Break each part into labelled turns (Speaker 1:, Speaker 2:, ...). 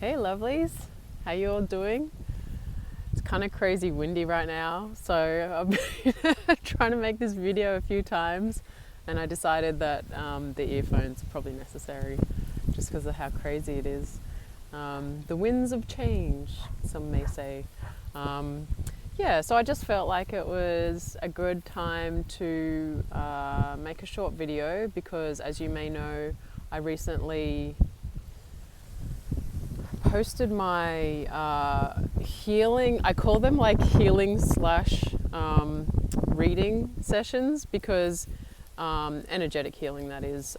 Speaker 1: Hey lovelies, how you all doing? It's kind of crazy windy right now, so I've been trying to make this video a few times, and I decided that the earphones are probably necessary just because of how crazy it is. The winds of change, some may say. Yeah, so I just felt like it was a good time to make a short video because, as you may know, I recently posted my healing, I call them like healing slash reading sessions because energetic healing, that is,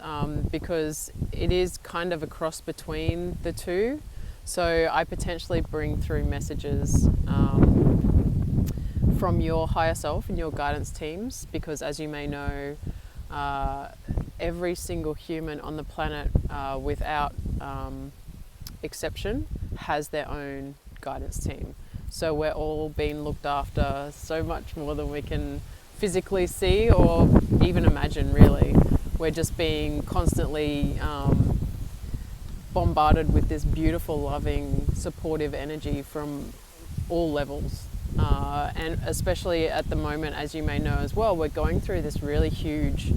Speaker 1: because it is kind of a cross between the two. So I potentially bring through messages from your higher self and your guidance teams because, as you may know, every single human on the planet without exception has their own guidance team. So we're all being looked after so much more than we can physically see or even imagine, really. We're just being constantly bombarded with this beautiful, loving, supportive energy from all levels. And especially at the moment, as you may know as well, we're going through this really huge,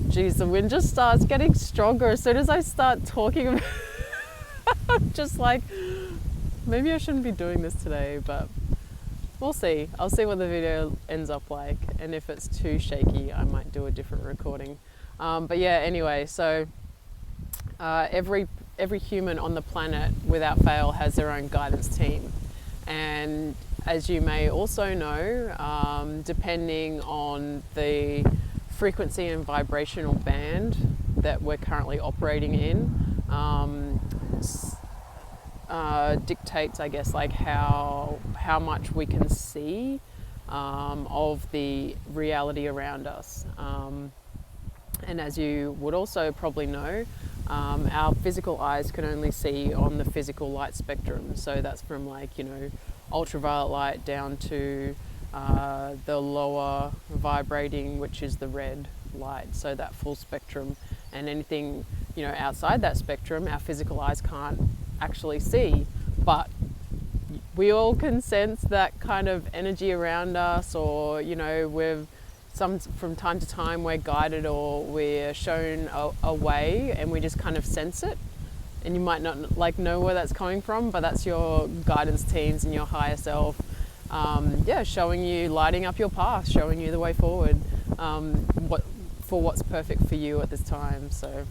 Speaker 1: geez, the wind just starts getting stronger as soon as I start talking about I'm just like, maybe I shouldn't be doing this today, but we'll see. I'll see what the video ends up like, and if it's too shaky, I might do a different recording. But yeah, anyway, so every human on the planet, without fail, has their own guidance team. And as you may also know, depending on the frequency and vibrational band that we're currently operating in, dictates, I guess, like how much we can see of the reality around us. And as you would also probably know, our physical eyes can only see on the physical light spectrum. So that's from, like, you know, ultraviolet light down to the lower vibrating, which is the red light. So that full spectrum, and anything, you know, outside that spectrum, our physical eyes can't actually see, but we all can sense that kind of energy around us, or, you know, from time to time we're guided or we're shown a way and we just kind of sense it, and you might not like know where that's coming from, but that's your guidance teams and your higher self showing you, lighting up your path, showing you the way forward, what's perfect for you at this time. So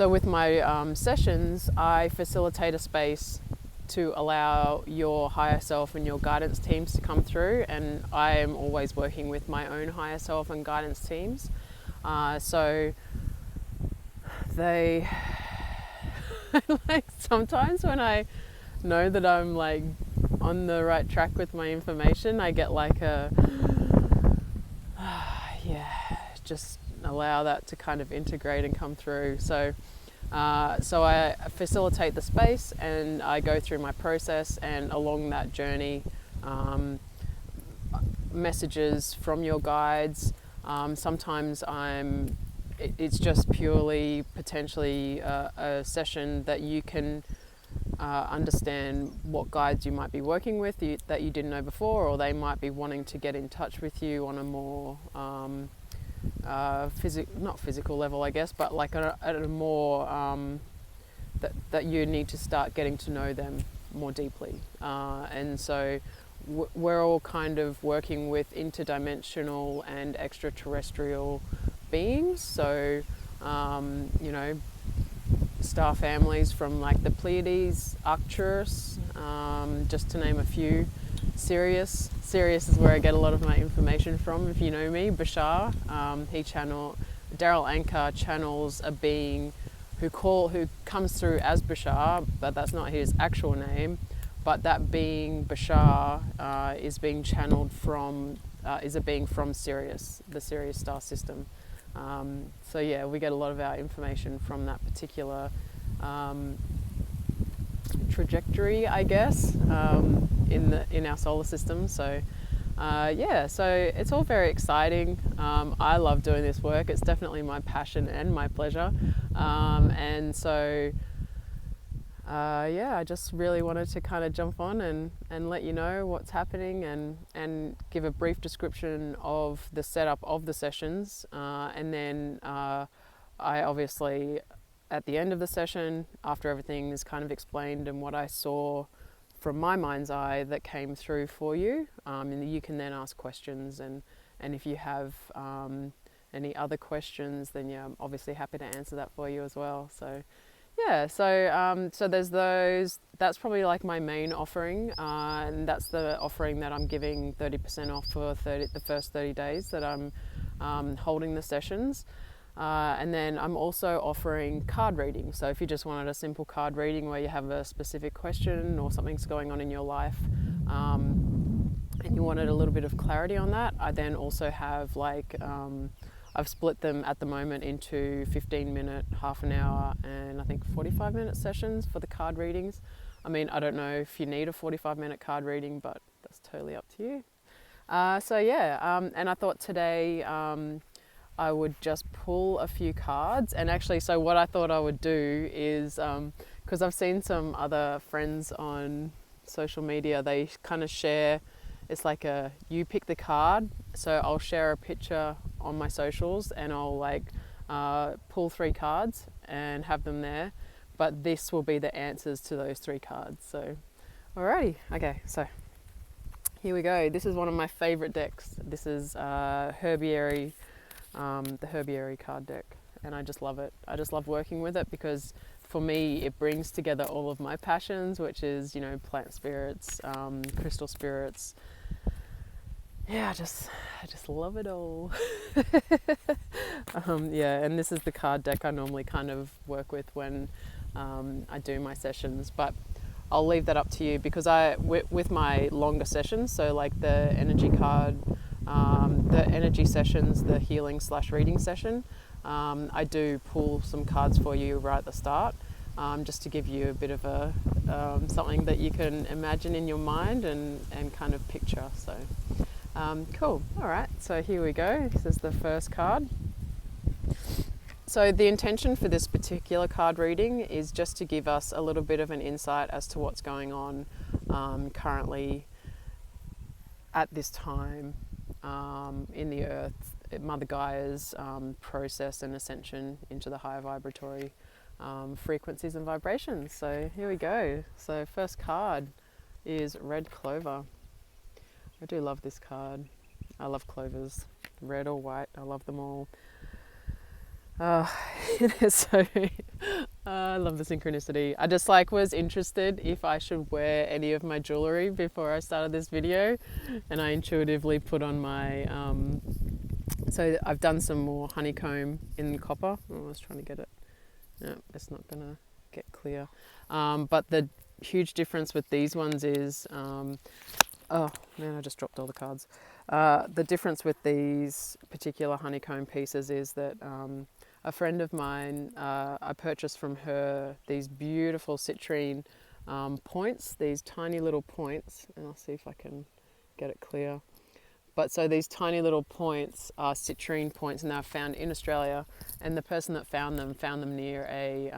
Speaker 1: with my sessions, I facilitate a space to allow your higher self and your guidance teams to come through, and I am always working with my own higher self and guidance teams. So they like, sometimes when I know that I'm like on the right track with my information, I get like a just allow that to kind of integrate and come through. So I facilitate the space and I go through my process, and along that journey, messages from your guides. Sometimes it's just purely potentially a session that you can understand what guides you might be working with that you didn't know before, or they might be wanting to get in touch with you on a more not physical level, I guess, but like at a more that you need to start getting to know them more deeply. And so we're all kind of working with interdimensional and extraterrestrial beings. So you know, star families from like the Pleiades, Arcturus, just to name a few. Sirius is where I get a lot of my information from. If you know me, Bashar, Daryl Anka channels a being who comes through as Bashar, but that's not his actual name. But that being Bashar is being channeled from is a being from Sirius, the Sirius star system. So yeah, we get a lot of our information from that particular trajectory, I guess, in our solar system. So so it's all very exciting. I love doing this work. It's definitely my passion and my pleasure. And so yeah, I just really wanted to kind of jump on and let you know what's happening and give a brief description of the setup of the sessions. And then I obviously, at the end of the session, after everything is kind of explained and what I saw from my mind's eye that came through for you, and you can then ask questions. And if you have any other questions, then yeah, I'm obviously happy to answer that for you as well. So yeah, so there's those. That's probably like my main offering, and that's the offering that I'm giving 30% off for the first 30 days that I'm holding the sessions. And then I'm also offering card reading. So if you just wanted a simple card reading where you have a specific question or something's going on in your life, and you wanted a little bit of clarity on that, I then also have like I've split them at the moment into 15-minute, half an hour, and I think 45-minute sessions for the card readings. I mean, I don't know if you need a 45-minute card reading, but that's totally up to you. So yeah, and I thought today I would just pull a few cards. And actually, so what I thought I would do is, because I've seen some other friends on social media, they kind of share, it's like you pick the card. So I'll share a picture on my socials and I'll like pull 3 cards and have them there. But this will be the answers to those 3 cards. So alrighty, okay, so here we go. This is one of my favorite decks. This is Herbiary, the Herbiary card deck, and I just love it. I just love working with it because for me it brings together all of my passions, which is, you know, plant spirits, crystal spirits. Yeah, I just love it all. Yeah, and this is the card deck I normally kind of work with when I do my sessions, but I'll leave that up to you because with my longer sessions, so like the energy card, the energy sessions, the healing / reading session, I do pull some cards for you right at the start, just to give you a bit of a something that you can imagine in your mind and kind of picture. So cool. All right, so here we go. This is the first card. So the intention for this particular card reading is just to give us a little bit of an insight as to what's going on currently at this time in the earth, Mother Gaia's process and ascension into the higher vibratory frequencies and vibrations. So here we go. So first card is Red Clover. I do love this card. I love clovers, red or white. I love them all. So I love the synchronicity. I just was interested if I should wear any of my jewelry before I started this video, and I intuitively put on my so I've done some more honeycomb in copper. Oh, I was trying to get it. No, it's not gonna get clear. But the huge difference with these ones is oh man, I just dropped all the cards. The difference with these particular honeycomb pieces is that a friend of mine, I purchased from her these beautiful citrine points, these tiny little points, and I'll see if I can get it clear. But so these tiny little points are citrine points, and they're found in Australia, and the person that found them near a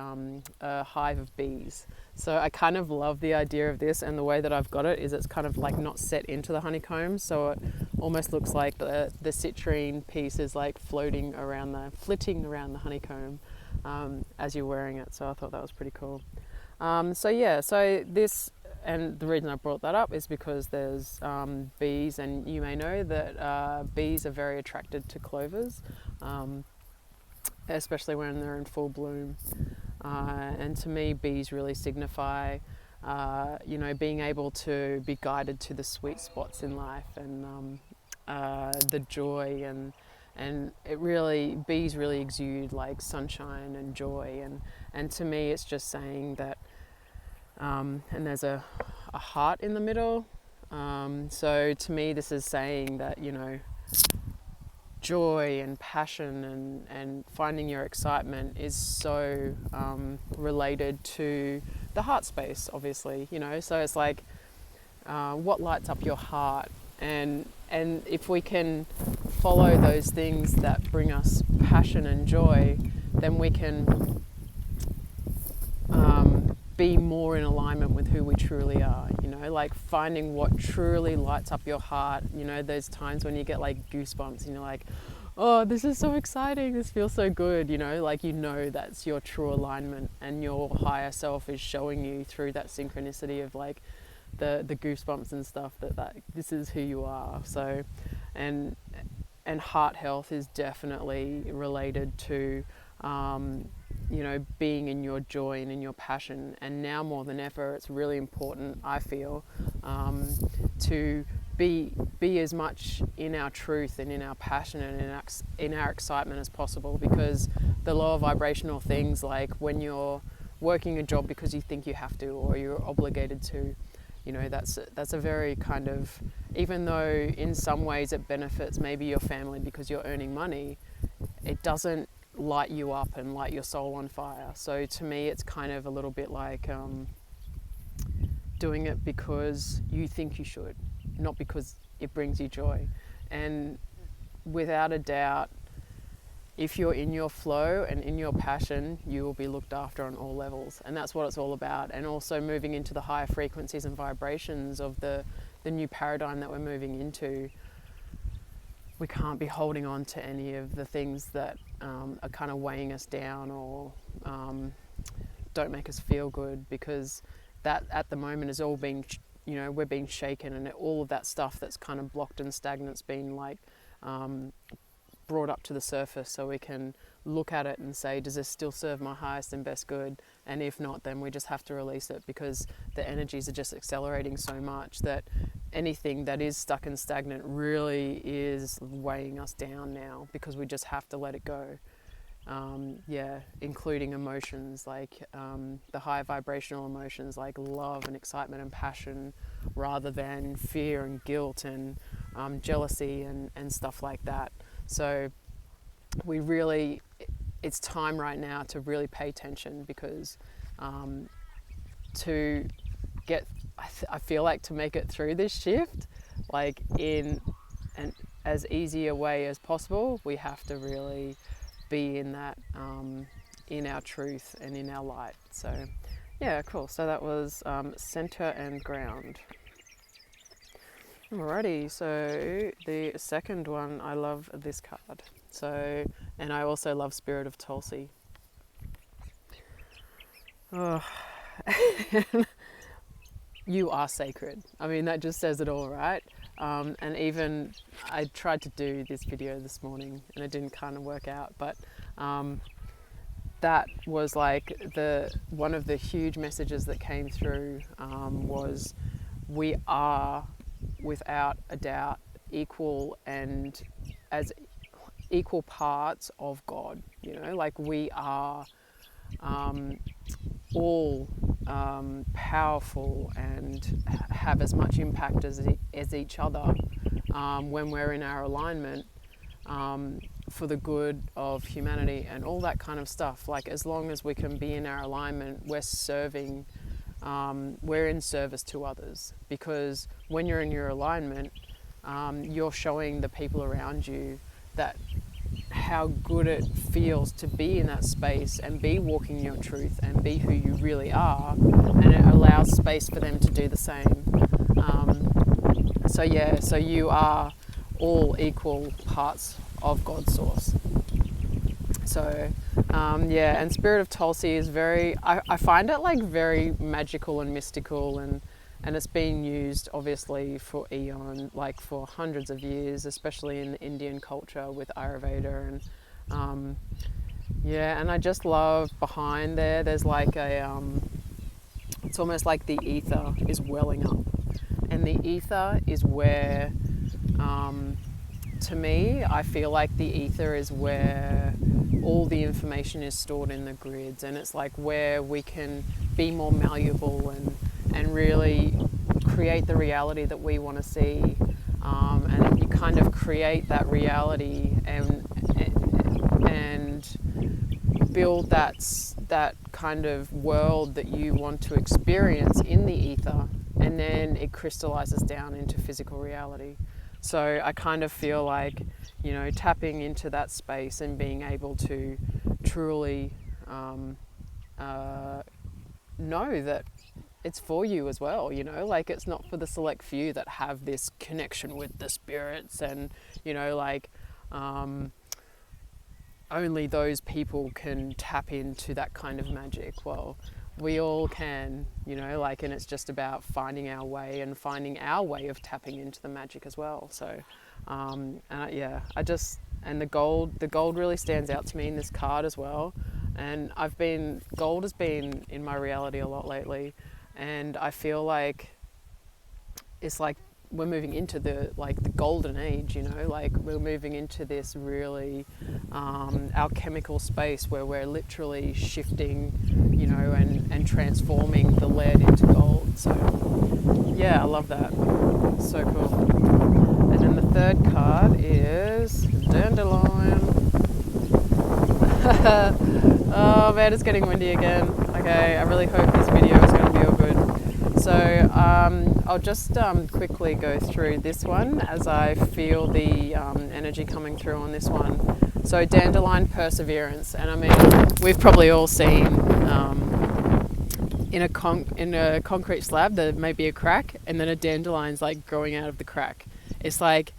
Speaker 1: hive of bees. So I kind of love the idea of this, and the way that I've got it is it's kind of like not set into the honeycomb, so it almost looks like the citrine piece is like flitting around the honeycomb as you're wearing it. So I thought that was pretty cool. So yeah, so this, and the reason I brought that up is because there's bees, and you may know that bees are very attracted to clovers, especially when they're in full bloom. And to me, bees really signify, you know, being able to be guided to the sweet spots in life, and the joy, and bees really exude like sunshine and joy, and to me, it's just saying that. And there's a heart in the middle. So to me, this is saying that, you know, joy and passion and finding your excitement is so related to the heart space, obviously, you know. So it's like what lights up your heart, and if we can follow those things that bring us passion and joy, then we can be more in alignment with who we truly are, you know, like finding what truly lights up your heart. You know, those times when you get like goosebumps and you're like, oh, this is so exciting, this feels so good, you know, like, you know, that's your true alignment, and your higher self is showing you through that synchronicity of like the goosebumps and stuff that this is who you are. So, and heart health is definitely related to you know, being in your joy and in your passion. And now more than ever, it's really important, I feel, to be as much in our truth and in our passion and in our excitement as possible, because the lower vibrational things, like when you're working a job because you think you have to or you're obligated to, you know, that's a very kind of, even though in some ways it benefits maybe your family because you're earning money, it doesn't light you up and light your soul on fire. So to me, it's kind of a little bit like doing it because you think you should, not because it brings you joy. And without a doubt, if you're in your flow and in your passion, you will be looked after on all levels. And that's what it's all about. And also moving into the higher frequencies and vibrations of the new paradigm that we're moving into. We can't be holding on to any of the things that are kind of weighing us down or don't make us feel good, because that at the moment is all being, you know, we're being shaken, and all of that stuff that's kind of blocked and stagnant's been like brought up to the surface, so we can look at it and say, does this still serve my highest and best good? And if not, then we just have to release it, because the energies are just accelerating so much that anything that is stuck and stagnant really is weighing us down now, because we just have to let it go. Including emotions like the high vibrational emotions like love and excitement and passion, rather than fear and guilt and jealousy and stuff like that. So it's time right now to really pay attention, because to get, I feel like, to make it through this shift, like in an as easy a way as possible, we have to really be in that, in our truth and in our light. So yeah, cool. So that was center and ground. Alrighty, so the second one, I love this card. So, and I also love Spirit of Tulsi. Oh. You are sacred. I mean, that just says it all, right? And even I tried to do this video this morning and it didn't kind of work out, but that was like one of the huge messages that came through was we are, without a doubt, equal and as equal parts of God. You know, like we are all powerful and have as much impact as each other when we're in our alignment for the good of humanity and all that kind of stuff. Like, as long as we can be in our alignment, we're serving, we're in service to others, because when you're in your alignment, you're showing the people around you that how good it feels to be in that space and be walking your truth and be who you really are, and it allows space for them to do the same. So you are all equal parts of God's source. So and Spirit of Tulsi is very, I find it like very magical and mystical, and it's been used obviously for like for hundreds of years, especially in the Indian culture with Ayurveda. And and I just love behind there's like it's almost like the ether is welling up. And the ether is where, to me, I feel like the ether is where all the information is stored in the grids, and it's like where we can be more malleable and really create the reality that we want to see, and you kind of create that reality and build that kind of world that you want to experience in the ether, and then it crystallizes down into physical reality. So I kind of feel like, you know, tapping into that space and being able to truly know that it's for you as well, you know, like it's not for the select few that have this connection with the spirits and, you know, like only those people can tap into that kind of magic. Well, we all can, you know, like, and it's just about finding our way and finding our way of tapping into the magic as well. So, and the gold really stands out to me in this card as well. And gold has been in my reality a lot lately. And I feel like it's like we're moving into the golden age, you know, like we're moving into this really alchemical space where we're literally shifting, you know, and transforming the lead into gold. So yeah, I love that. So cool. And then the third card is Dandelion. Oh man, it's getting windy again. Okay, I really hope this video is going to be all good. So I'll just quickly go through this one as I feel the energy coming through on this one. So Dandelion, perseverance, and I mean we've probably all seen in a concrete slab there may be a crack, and then a dandelion's like growing out of the crack. It's like,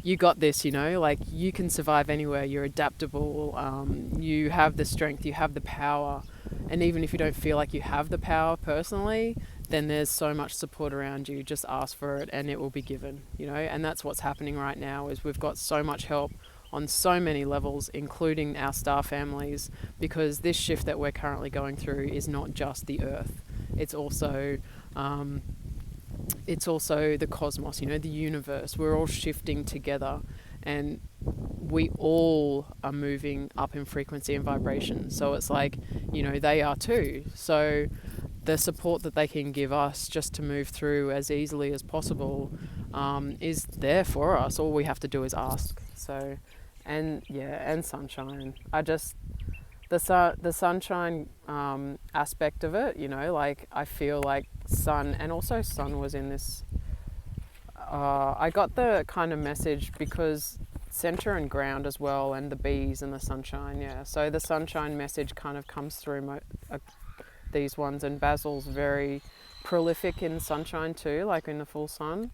Speaker 1: you got this, you know, like you can survive anywhere, you're adaptable, you have the strength, you have the power, and even if you don't feel like you have the power personally, then there's so much support around you. Just ask for it and it will be given, you know. And that's what's happening right now, is we've got so much help on so many levels, including our star families, because this shift that we're currently going through is not just the earth, it's also the cosmos, you know, the universe. We're all shifting together, and we all are moving up in frequency and vibration. So it's like, you know, they are too. So the support that they can give us just to move through as easily as possible is there for us. All we have to do is ask. So, and sunshine. The sunshine aspect of it, you know, like I feel like sun, and also sun was in this. I got the kind of message because center and ground as well, and the bees and the sunshine, yeah. So the sunshine message kind of comes through these ones, and Basil's very prolific in sunshine too, like in the full sun.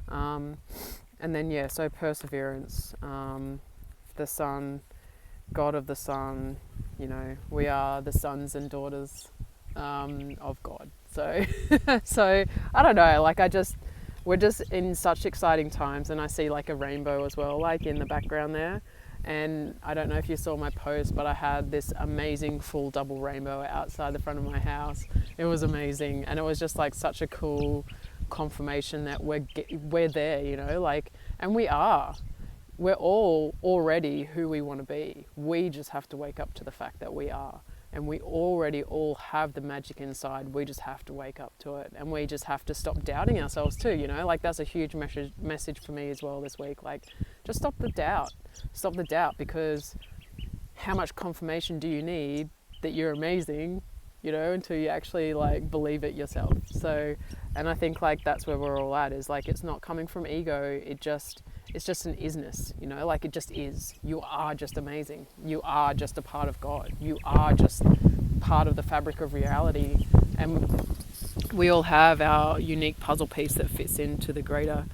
Speaker 1: And then, yeah, so perseverance, the sun, God of the sun, you know, we are the sons and daughters of God. So, so I don't know, like we're just in such exciting times, and I see like a rainbow as well, like in the background there. And I don't know if you saw my post, but I had this amazing full double rainbow outside the front of my house. It was amazing, and it was just like such a cool confirmation that we're there, you know, like, and we are. We're all already who we want to be. We just have to wake up to the fact that we are. And we already all have the magic inside. We just have to wake up to it. And we just have to stop doubting ourselves too, you know? Like, that's a huge message for me as well this week. Like, just stop the doubt. Stop the doubt, because how much confirmation do you need that you're amazing, you know, until you actually, like, believe it yourself? So, and I think, like, that's where we're all at, is, like, it's not coming from ego. It's just an isness, you know, like it just is. You are just amazing. You are just a part of God. You are just part of the fabric of reality. And we all have our unique puzzle piece that fits into the greater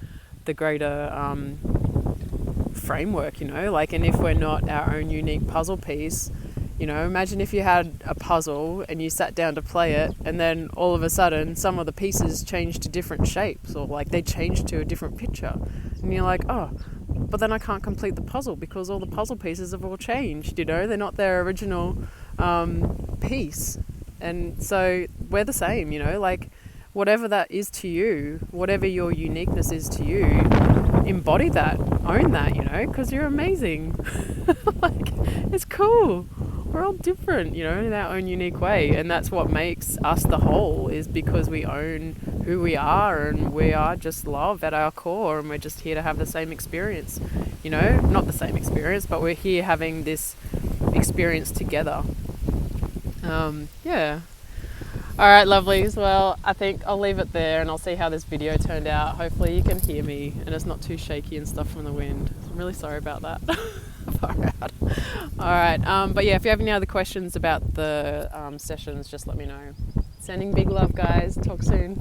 Speaker 1: framework, you know, like, and if we're not our own unique puzzle piece, you know, imagine if you had a puzzle and you sat down to play it, and then all of a sudden some of the pieces changed to different shapes, or like they changed to a different picture, and you're like, oh, but then I can't complete the puzzle because all the puzzle pieces have all changed, you know, they're not their original piece. And so we're the same, you know, like whatever that is to you, whatever your uniqueness is to you, embody that, own that, you know, because you're amazing. Like, it's cool. We're all different, you know, in our own unique way. And that's what makes us the whole, is because we own who we are, and we are just love at our core, and we're just here to have the same experience, you know, not the same experience, but we're here having this experience together. Yeah. All right, lovelies. Well, I think I'll leave it there, and I'll see how this video turned out. Hopefully you can hear me and it's not too shaky and stuff from the wind. I'm really sorry about that. Far out. All right. But yeah, if you have any other questions about the sessions, just let me know. Sending big love, guys. Talk soon.